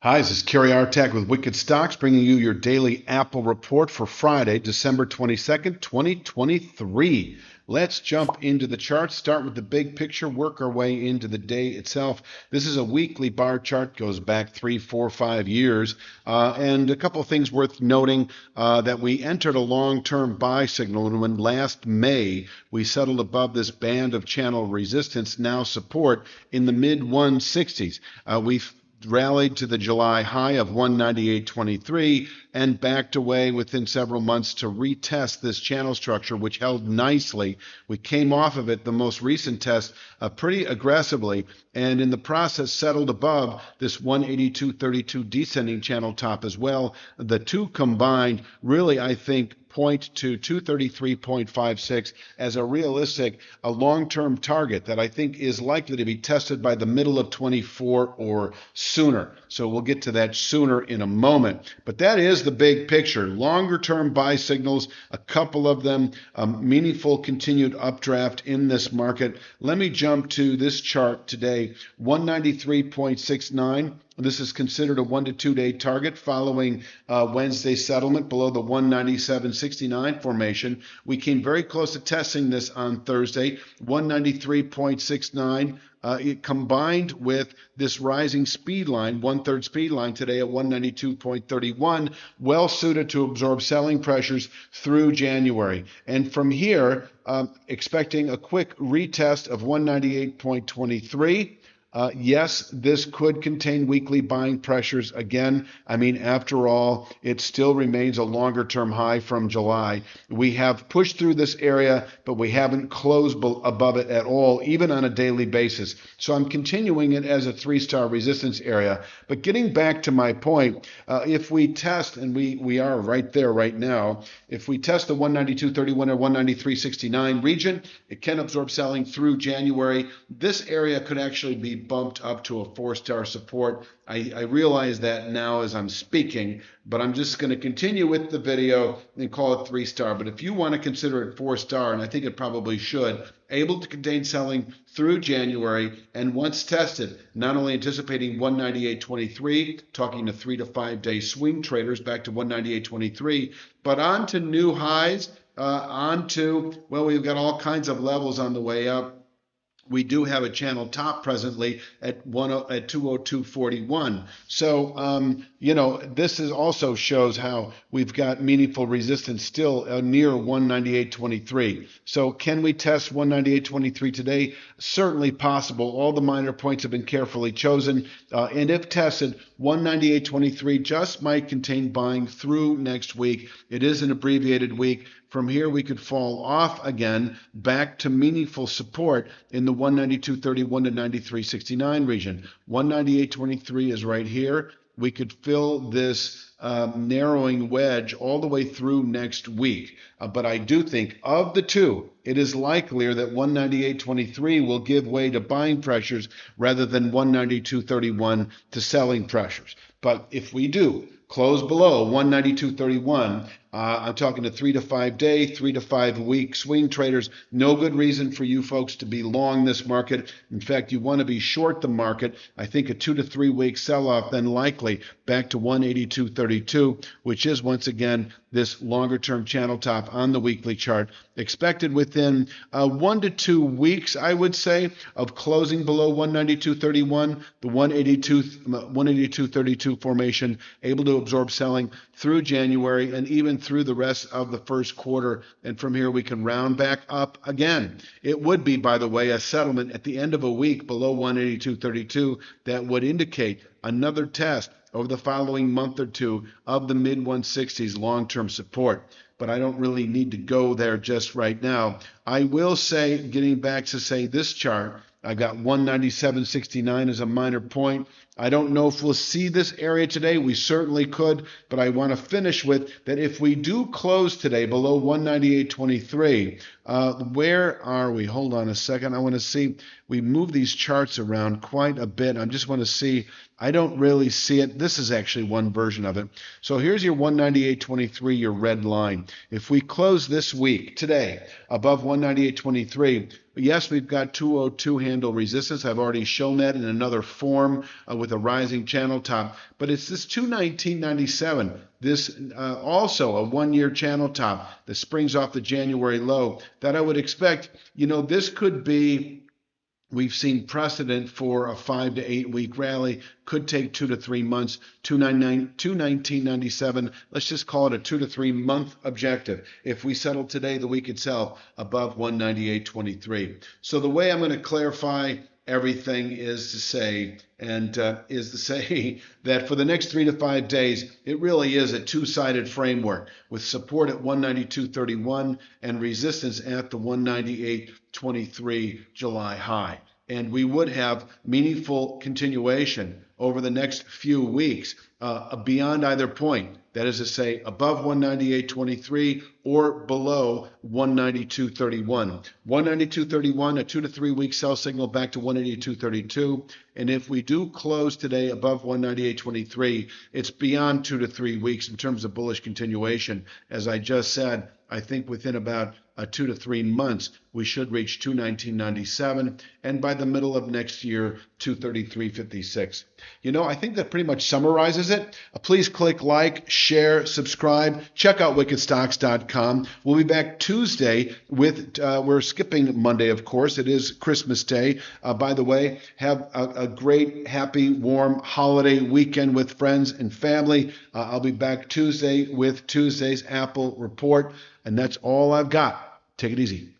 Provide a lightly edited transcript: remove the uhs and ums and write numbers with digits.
Hi, this is Kerry Artak with Wicked Stocks, bringing you your daily Apple report for Friday, December 22nd, 2023. Let's jump into the charts, start with the big picture, work our way into the day itself. This is a weekly bar chart, goes back 3, 4, 5 years. And a couple of things worth noting that we entered a long-term buy signal when last May we settled above this band of channel resistance, now support in the mid 160s. We've rallied to the July high of 198.23 and backed away within several months to retest this channel structure, which held nicely. We came off of it, the most recent test, pretty aggressively, and in the process settled above this 182.32 descending channel top as well. The two combined really, I think, point to 233.56 as a realistic, a long-term target that I think is likely to be tested by the middle of 24 or sooner. So we'll get to that sooner in a moment. But that is the big picture. Longer-term buy signals, a couple of them, meaningful continued updraft in this market. Let me jump to this chart today, 193.69. This is considered a 1 to 2 day target following Wednesday's settlement below the 197.69 formation. We came very close to testing this on Thursday, 193.69. It combined with this rising speed line, 1/3 speed line today at 192.31, well suited to absorb selling pressures through January. And from here, expecting a quick retest of 198.23. Yes, this could contain weekly buying pressures again. I mean, after all, it still remains a longer-term high from July. We have pushed through this area, but we haven't closed above it at all, even on a daily basis. So I'm continuing it as a 3-star resistance area. But getting back to my point, if we test, and we are right there right now, if we test the 192.31 or 193.69 region, it can absorb selling through January. This area could actually be bumped up to a 4-star support. I realize that now as I'm speaking, but I'm just going to continue with the video and call it 3-star. But if you want to consider it 4-star, and I think it probably should, able to contain selling through January, and once tested, not only anticipating 198.23, talking to 3 to 5 day swing traders back to 198.23, but on to new highs, well, we've got all kinds of levels on the way up. We do have a channel top presently at 202.41. So, this is also shows how we've got meaningful resistance still near 198.23. So can we test 198.23 today? Certainly possible. All the minor points have been carefully chosen. And if tested, 198.23 just might contain buying through next week. It is an abbreviated week. From here, we could fall off again back to meaningful support in the 192.31 to 93.69 region. 198.23 is right here. We could fill this narrowing wedge all the way through next week. But I do think of the two, it is likelier that 198.23 will give way to buying pressures rather than 192.31 to selling pressures. But if we do close below 192.31, I'm talking to 3 to 5 day, 3 to 5 week swing traders. No good reason for you folks to be long this market. In fact, you want to be short the market. I think a 2 to 3 week sell-off, then likely back to 182.32, which is once again this longer term channel top on the weekly chart. Expected within 1 to 2 weeks, I would say, of closing below 192.31, the 182.32 formation able to absorb selling through January and even through the rest of the first quarter. And from here, we can round back up again. It would be, by the way, a settlement at the end of a week below 182.32 that would indicate another test over the following month or two of the mid 160s long-term support. But I don't really need to go there just right now. I will say, getting back to say this chart, I've got 197.69 as a minor point. I don't know if we'll see this area today. We certainly could, but I want to finish with that if we do close today below 198.23, where are we? Hold on a second. I want to see. We move these charts around quite a bit. I just want to see. I don't really see it. This is actually one version of it. So here's your 198.23, your red line. If we close this week, today, above 198.23, yes, we've got 202 handle resistance. I've already shown that in another form with with a rising channel top. But it's this 219.97, this also a 1-year channel top that springs off the January low that I would expect, this could be. We've seen precedent for a 5 to 8 week rally. Could take 2 to 3 months. 219.97. Let's just call it a 2 to 3 month objective. If we settle today, the week itself above 198.23. So the way I'm going to clarify everything is to say that for the next 3 to 5 days, it really is a two-sided framework with support at 192.31 and resistance at the 198.23 July high. And we would have meaningful continuation over the next few weeks beyond either point. That is to say, above 198.23 or below 192.31. 192.31, a 2 to 3 week sell signal back to 182.32. And if we do close today above 198.23, it's beyond 2 to 3 weeks in terms of bullish continuation. As I just said, I think within about 2 to 3 months, we should reach 219.97, and by the middle of next year, 233.56. I think that pretty much summarizes it. Please click like, share, subscribe. Check out wickedstocks.com. We'll be back Tuesday with, we're skipping Monday, of course. It is Christmas Day. By the way, have a great, happy, warm holiday weekend with friends and family. I'll be back Tuesday with Tuesday's Apple Report. And that's all I've got. Take it easy.